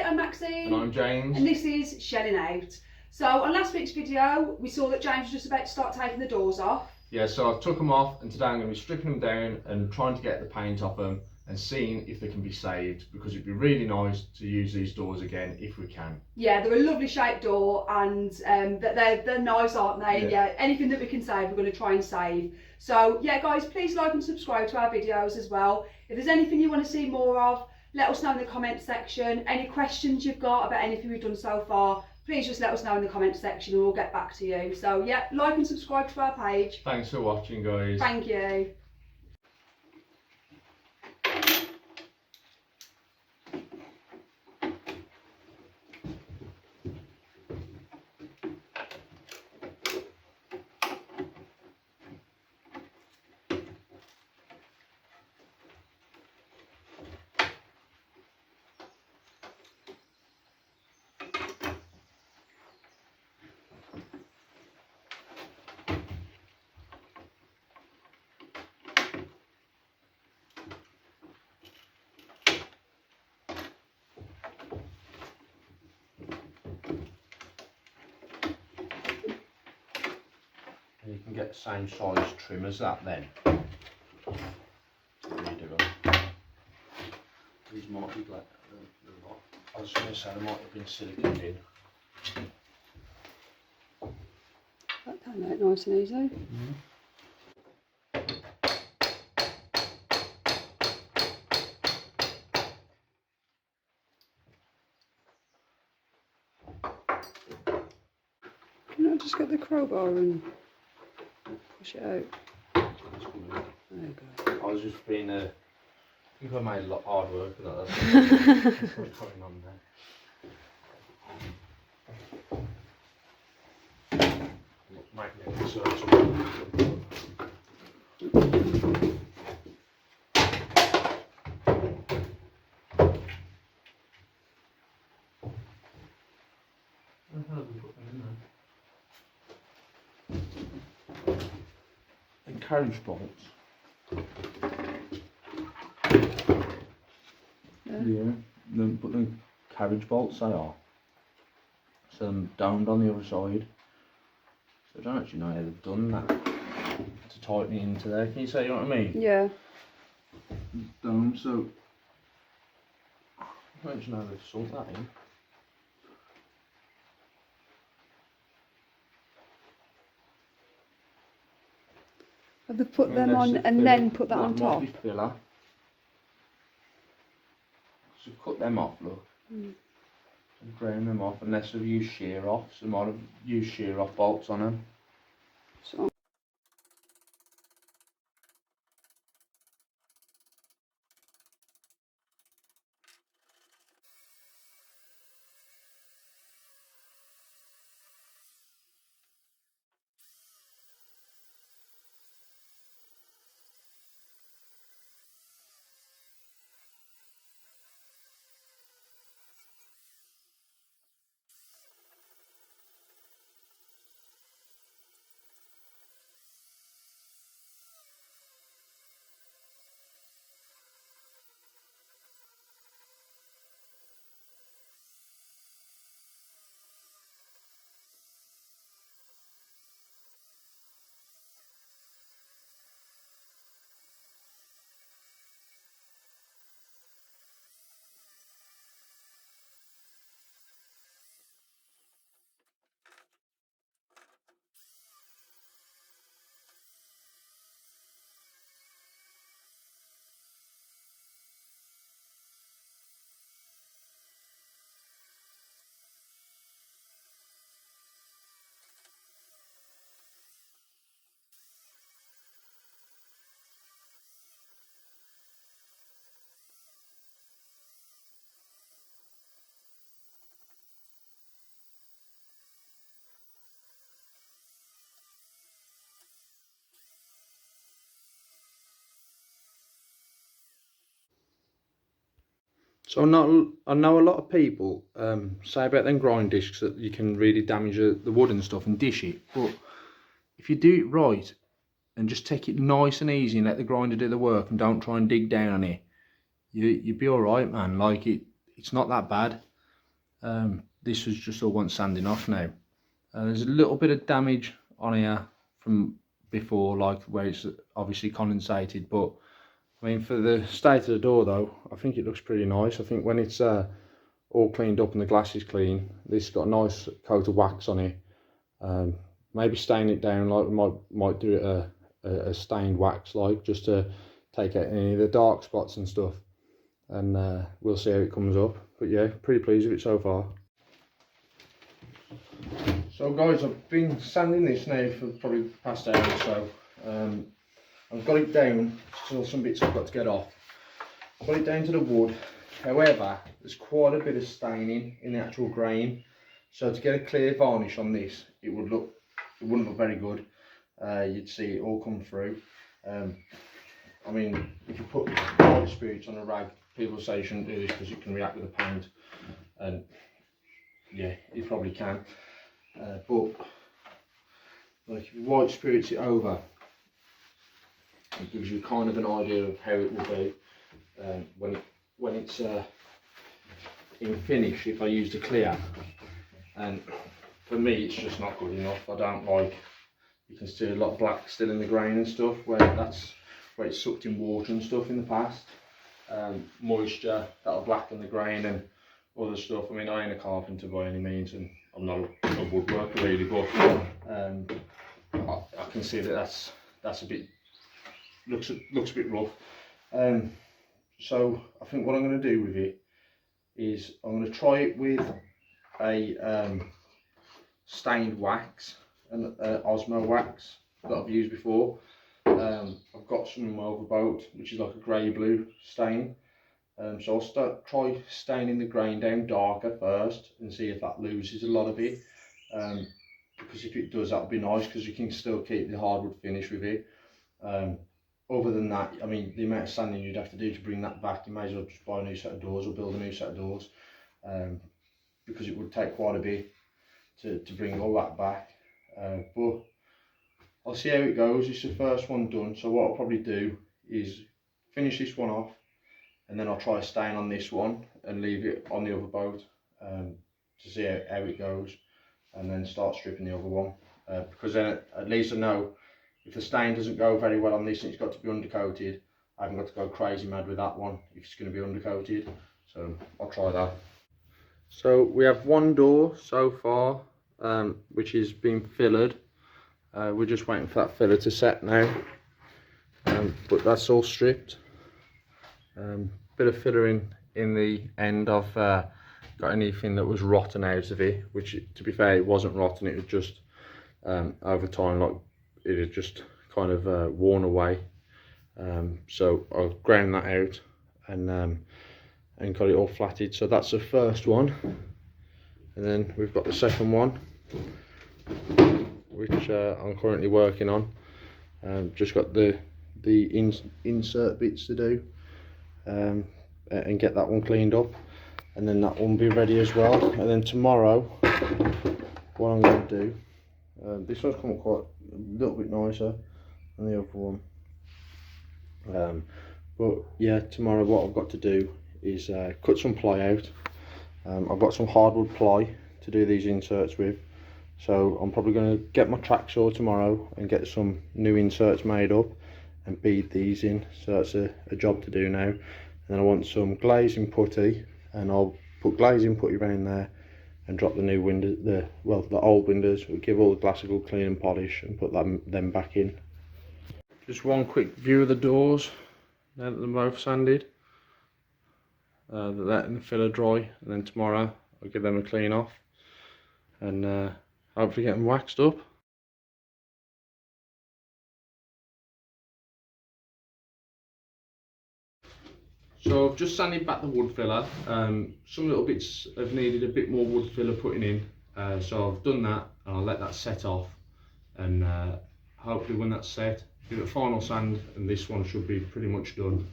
I'm Maxine. And I'm James. And this is Shelling Out. So on last week's video, we saw that James was just about to start taking the doors off. Yeah, so I took them off, and today I'm going to be stripping them down and trying to get the paint off them and seeing if they can be saved, because it'd be really nice to use these doors again if we can. Yeah, they're a lovely shaped door, and they're nice, aren't they? Yeah, anything that we can save, we're going to try and save. So yeah, guys, please like and subscribe to our videos as well. If there's anything you want to see more of, let us know in the comments section. Any questions you've got about anything we've done so far, please just let us know in the comments section and we'll get back to you. So yeah, like and subscribe to our page. Thanks for watching, guys. Thank you. You can get the same size trim as that then. These might be like I was going to say they might have been siliconed in. That came out nice and easy. Can I just get the crowbar and push it out? There you go. I was just being I think I made a lot of hard work of that. That's what's going on there. Magnetic search. And carriage bolts. Yeah, then put the carriage bolts they are. So them domed on the other side. So I don't actually know how they've done that to tighten it into there. Can you say, you know what I mean? Yeah. Domed, so I don't actually know how they've sunk that in. Have they put them on and then put that on top? Might be filler. So cut them off, look. And ground them off, unless they've used shear offs. They might have used shear off bolts on them. So. So I know a lot of people say about them grind discs that you can really damage the wood and stuff and dish it, but if you do it right and just take it nice and easy and let the grinder do the work and don't try and dig down on it, you'd be alright, man. Like it's not that bad. This was just all want sanding off now. There's a little bit of damage on here from before, like where it's obviously condensated, but I mean, for the state of the door though, I think it looks pretty nice. I think when it's all cleaned up and the glass is clean, this has got a nice coat of wax on it. Maybe stain it down, like we might do it a stained wax, like just to take out any of the dark spots and stuff. And we'll see how it comes up. But yeah, pretty pleased with it so far. So guys, I've been sanding this now for probably the past hour or so. I've got it down, still some bits I've got to get off. I've got it down to the wood. However, there's quite a bit of staining in the actual grain. So to get a clear varnish on this, it wouldn't look very good. You'd see it all come through. I mean, if you put white spirits on a rag, people say you shouldn't do this because it can react with the paint. And yeah, it probably can. But like if you white spirits it over, it gives you kind of an idea of how it will be when it's in finish. If I use the clear, and for me it's just not good enough. I don't like. You can see a lot of black still in the grain and stuff where it's sucked in water and stuff in the past. Moisture that'll blacken the grain and other stuff. I mean, I ain't a carpenter by any means, and I'm not a woodworker really, but I can see that that's a bit looks a bit rough. So I think what I'm going to do with it is I'm going to try it with a stained wax and Osmo wax that I've used before. I've got some in my other boat which is like a grey blue stain. So I'll try staining the grain down darker first and see if that loses a lot of it. Because if it does, that would be nice because you can still keep the hardwood finish with it. Other than that, I mean, the amount of sanding you'd have to do to bring that back, you may as well just buy a new set of doors or build a new set of doors, because it would take quite a bit to bring all that back. But I'll see how it goes. It's the first one done, so what I'll probably do is finish this one off, and then I'll try a stain on this one and leave it on the other boat to see how it goes, and then start stripping the other one, because then at least I know if the stain doesn't go very well on this and it's got to be undercoated, I haven't got to go crazy mad with that one if it's going to be undercoated. So I'll try that. So we have one door so far, which is being fillered. We're just waiting for that filler to set now, but that's all stripped. Bit of filler in the end. I've got anything that was rotten out of it, which to be fair it wasn't rotten, it was just over time, like it had just kind of worn away. So I'll ground that out and got it all flatted. So that's the first one, and then we've got the second one, which I'm currently working on. Just got the insert bits to do, and get that one cleaned up, and then that one will be ready as well. And then tomorrow, what I'm going to do, this one's come up quite a little bit nicer than the other one. But yeah, tomorrow what I've got to do is cut some ply out. I've got some hardwood ply to do these inserts with, so I'm probably going to get my track saw tomorrow and get some new inserts made up and bead these in. So that's a job to do now. And then I want some glazing putty, and I'll put glazing putty around there and drop the new windows, the old windows. We'll give all the glass a good clean and polish and put them back in. Just one quick view of the doors now that they're both sanded. Letting the filler dry, and then tomorrow I'll give them a clean off and hopefully get them waxed up. So I've just sanded back the wood filler. Some little bits have needed a bit more wood filler putting in, so I've done that and I'll let that set off, and hopefully when that's set, give it a final sand, and this one should be pretty much done.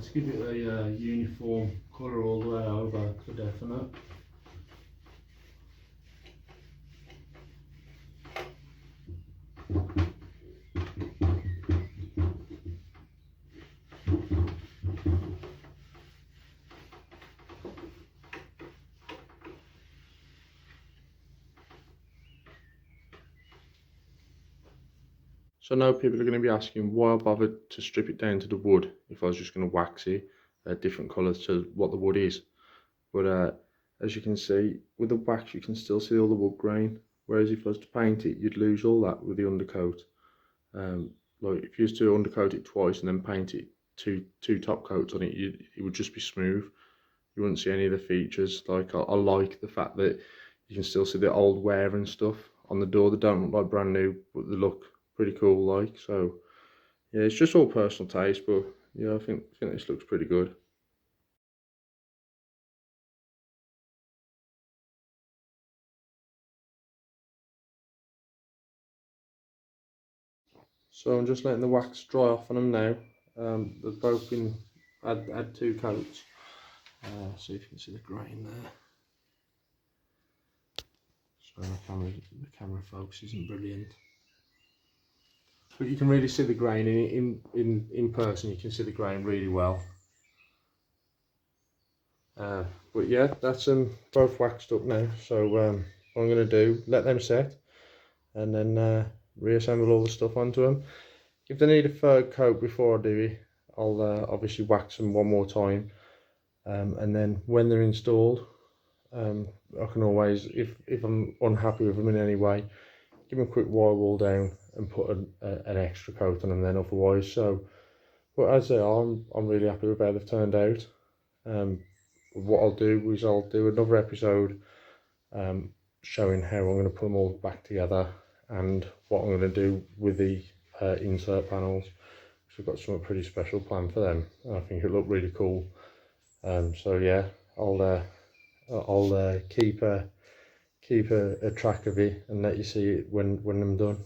let's give it a uniform colour all the way over for definite. So now people are going to be asking why I bothered to strip it down to the wood if I was just going to wax it different colours to what the wood is. But as you can see, with the wax you can still see all the wood grain, whereas if I was to paint it you'd lose all that with the undercoat. Like if you used to undercoat it twice and then paint it two top coats on it, it would just be smooth. You wouldn't see any of the features. Like I like the fact that you can still see the old wear and stuff on the door. They don't look like brand new, but they look pretty cool. Like, so yeah, it's just all personal taste, but yeah, I think this looks pretty good. So I'm just letting the wax dry off on them now. They've both been had two coats. See if you can see the grain there. So the camera focus isn't brilliant, but you can really see the grain in person. You can see the grain really well. But yeah, that's both waxed up now. So what I'm going to do, let them set, and then reassemble all the stuff onto them. If they need a third coat before I do it, I'll obviously wax them one more time, and then when they're installed, I can always, if I'm unhappy with them in any way, give them a quick wire wall down and put an extra coat on them then otherwise. So, but as they are, I'm really happy with how they've turned out. What I'll do is I'll do another episode showing how I'm going to put them all back together and what I'm going to do with the insert panels. So we've got something pretty special planned for them. I think it'll look really cool. So yeah, I'll keep a track of it and let you see it when I'm done.